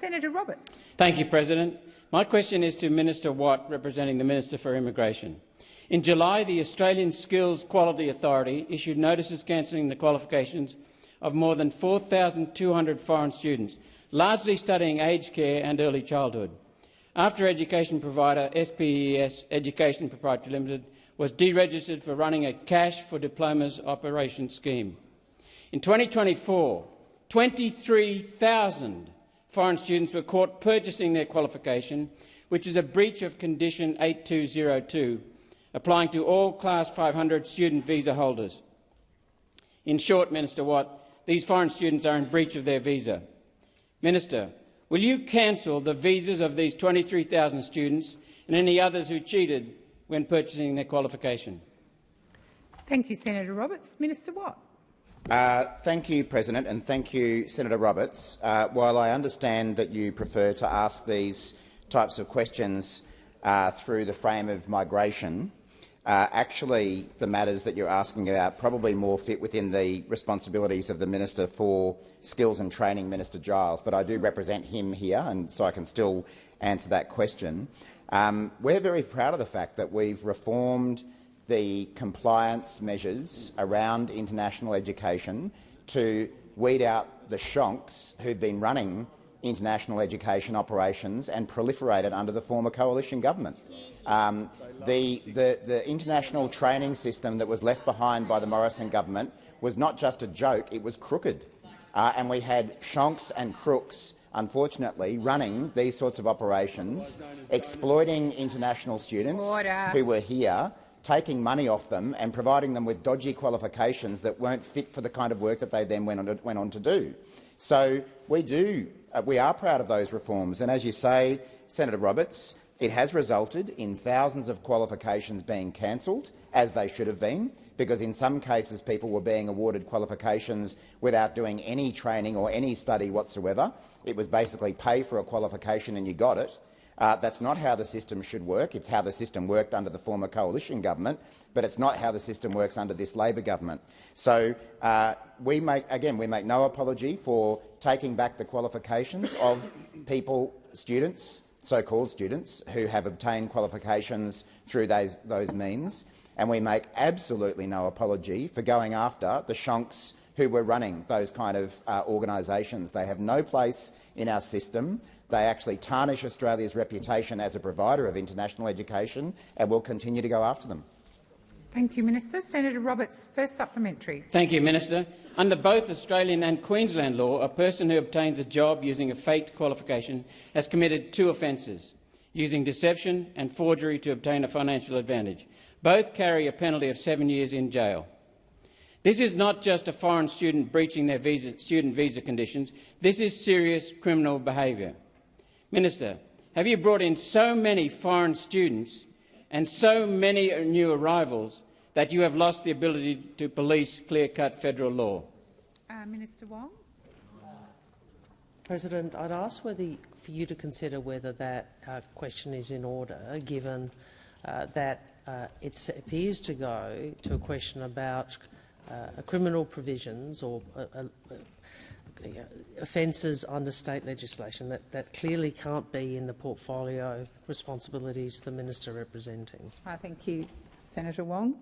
Senator Roberts. Thank you, President. My question is to Minister Watt, representing the Minister for Immigration. In July, the Australian Skills Quality Authority issued notices cancelling the qualifications of more than 4,200 foreign students, largely studying aged care and early childhood, after education provider SPES Education Proprietary Limited was deregistered for running a cash for diplomas operation scheme. In 2024, 23,000 foreign students were caught purchasing their qualification, which is a breach of Condition 8202, applying to all Class 500 student visa holders. In short, Minister Watt, these foreign students are in breach of their visa. Minister, will you cancel the visas of these 23,000 students and any others who cheated when purchasing their qualification? Thank you, Senator Roberts. Minister Watt. Thank you, President, and thank you, Senator Roberts. While I understand that you prefer to ask these types of questions through the frame of migration, actually the matters that you're asking about probably more fit within the responsibilities of the Minister for Skills and Training, Minister Giles, but I do represent him here, and so I can still answer that question. We're very proud of the fact that we've reformed the compliance measures around international education to weed out the shonks who've been running international education operations and proliferated under the former coalition government. The international training system that was left behind by the Morrison government was not just a joke, it was crooked. And we had shonks and crooks, unfortunately, running these sorts of operations, exploiting international students who were here, taking money off them and providing them with dodgy qualifications that weren't fit for the kind of work that they then went on to do. So we are proud of those reforms, and as you say, Senator Roberts, it has resulted in thousands of qualifications being cancelled, as they should have been, because in some cases people were being awarded qualifications without doing any training or any study whatsoever. It was basically pay for a qualification and you got it. That's not how the system should work. It's how the system worked under the former coalition government, but it's not how the system works under this Labor government. So we make no apology for taking back the qualifications of people, students, so-called students, who have obtained qualifications through those means, and we make absolutely no apology for going after the shonks who were running those kind of organisations. They have no place in our system. They actually tarnish Australia's reputation as a provider of international education, and we'll continue to go after them. Thank you, Minister. Senator Roberts, first supplementary. Thank you, Minister. Under both Australian and Queensland law, a person who obtains a job using a faked qualification has committed two offences, using deception and forgery to obtain a financial advantage. Both carry a penalty of 7 years in jail. This is not just a foreign student breaching their student visa conditions. This is serious criminal behaviour. Minister, have you brought in so many foreign students and so many new arrivals that you have lost the ability to police clear-cut federal law? Minister Wong. President, I'd ask for you to consider whether that question is in order, given that it appears to go to a question about criminal provisions or offences under state legislation that clearly can't be in the portfolio responsibilities the minister representing. Thank you, Senator Wong.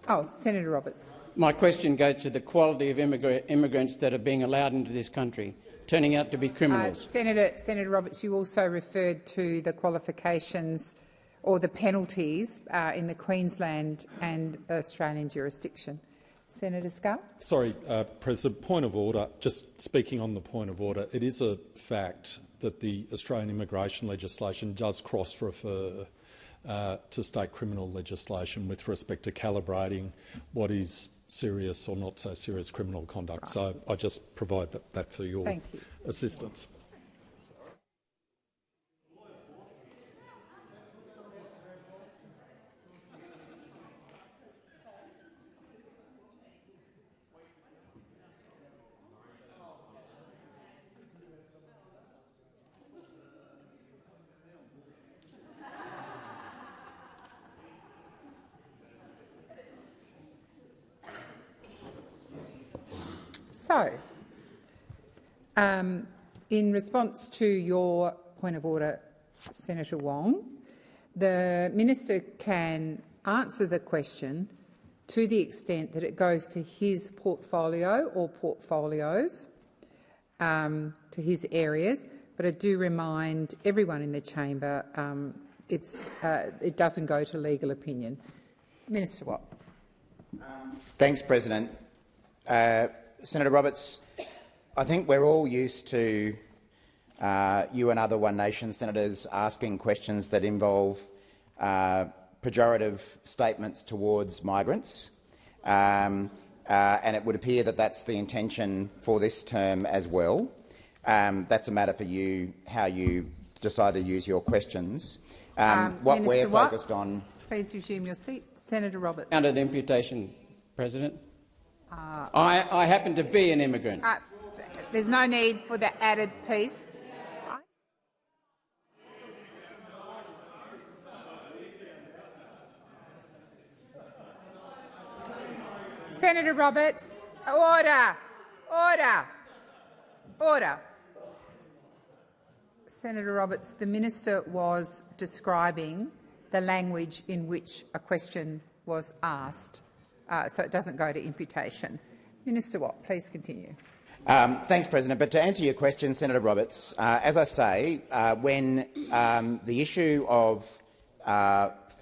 Oh, Senator Roberts. My question goes to the quality of immigrants that are being allowed into this country, turning out to be criminals. Senator Roberts, you also referred to the qualifications or the penalties in the Queensland and Australian jurisdiction. Senator Scarr. Sorry, President, point of order. Just speaking on the point of order, it is a fact that the Australian immigration legislation does cross-refer to state criminal legislation with respect to calibrating what is serious or not so serious criminal conduct. Right. So I just provide that for your assistance. So, In response to your point of order, Senator Wong, the minister can answer the question to the extent that it goes to his portfolio or portfolios, to his areas, but I do remind everyone in the chamber it doesn't go to legal opinion. Minister Watt. Thanks, President. Senator Roberts, I think we're all used to you and other One Nation senators asking questions that involve pejorative statements towards migrants, and it would appear that that's the intention for this term as well. That's a matter for you, how you decide to use your questions. What Minister we're focused on. Please resume your seat. Senator Roberts. Under the imputation, President. I happen to be an immigrant. There's no need for the added piece. Senator Roberts, order, order, order. Senator Roberts, the minister was describing the language in which a question was asked, so it doesn't go to imputation. Minister Watt, please continue. Thanks, President. But to answer your question, Senator Roberts, as I say, when the issue of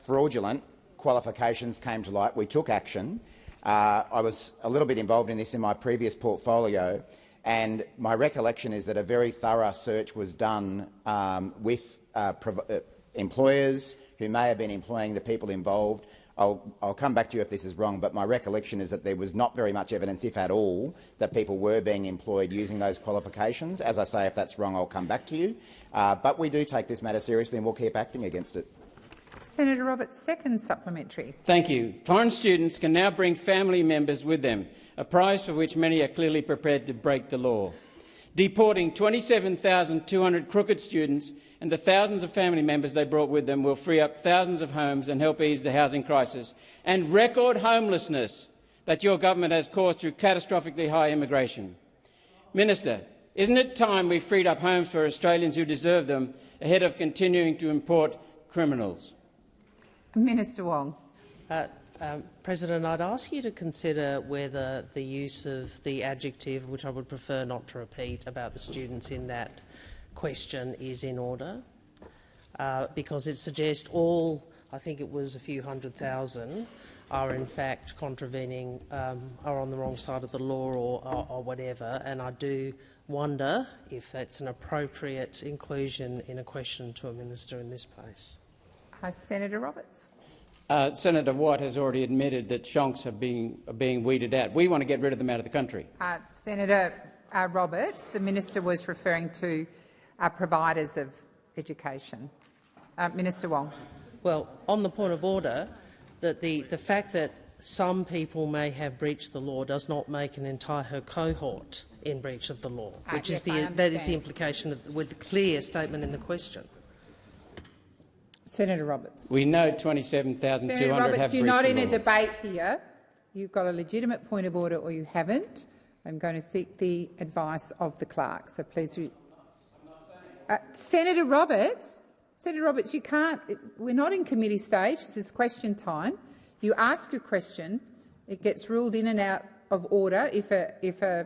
fraudulent qualifications came to light, we took action. I was a little bit involved in this in my previous portfolio, and my recollection is that a very thorough search was done with employers who may have been employing the people involved. I'll come back to you if this is wrong, but my recollection is that there was not very much evidence, if at all, that people were being employed using those qualifications. As I say, if that's wrong, I'll come back to you. But we do take this matter seriously and we'll keep acting against it. Senator Roberts, second supplementary. Thank you. Foreign students can now bring family members with them, a prize for which many are clearly prepared to break the law. Deporting 27,200 crooked students and the thousands of family members they brought with them will free up thousands of homes and help ease the housing crisis and record homelessness that your government has caused through catastrophically high immigration. Minister, isn't it time we freed up homes for Australians who deserve them ahead of continuing to import criminals? Minister Wong. President, I'd ask you to consider whether the use of the adjective, which I would prefer not to repeat, about the students in that question is in order, because it suggests all, I think it was a few 100,000, are in fact contravening, are on the wrong side of the law or whatever, and I do wonder if that's an appropriate inclusion in a question to a minister in this place. Senator Roberts. Senator Watt has already admitted that shonks are being weeded out. We want to get rid of them out of the country. Senator Roberts, the minister was referring to providers of education. Minister Wong. Well, on the point of order, that the fact that some people may have breached the law does not make an entire cohort in breach of the law, which is that is the implication of with the clear statement in the question. Senator Roberts. We know 27,200 have breached the law. Senator Roberts, you're not in a debate here. You've got a legitimate point of order or you haven't. I'm going to seek the advice of the clerk. So please, Senator Roberts, you can't. We're not in committee stage. This is question time. You ask a question, it gets ruled in and out of order if a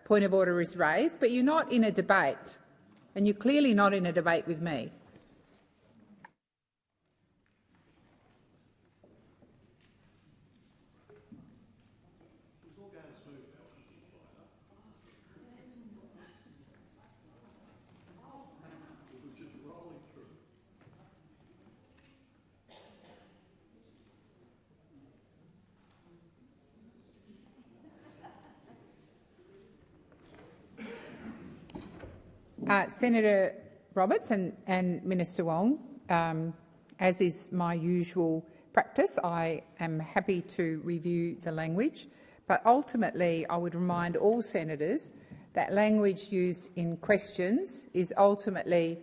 point of order is raised, but you're not in a debate, and you're clearly not in a debate with me. Senator Roberts and Minister Wong, as is my usual practice, I am happy to review the language, but ultimately I would remind all senators that language used in questions is ultimately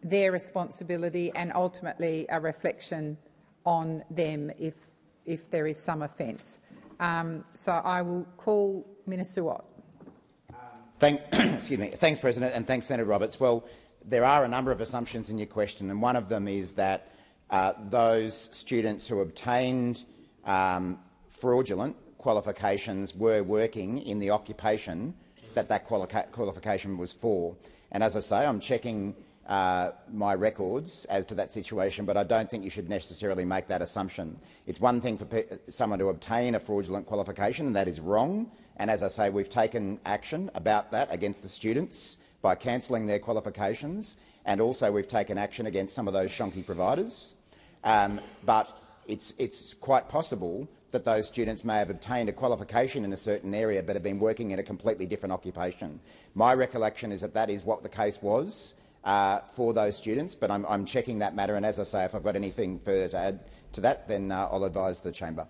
their responsibility and ultimately a reflection on them if there is some offence. So I will call Minister Watt. Excuse me. Thanks, President, and thanks, Senator Roberts. Well, there are a number of assumptions in your question, and one of them is that those students who obtained fraudulent qualifications were working in the occupation that qualification was for. And as I say, I'm checking my records as to that situation, but I don't think you should necessarily make that assumption. It's one thing for someone to obtain a fraudulent qualification, and that is wrong. And as I say, we've taken action about that against the students by cancelling their qualifications, and also we've taken action against some of those shonky providers. But it's quite possible that those students may have obtained a qualification in a certain area but have been working in a completely different occupation. My recollection is that that is what the case was for those students, but I'm checking that matter, and as I say, if I've got anything further to add to that, then I'll advise the chamber.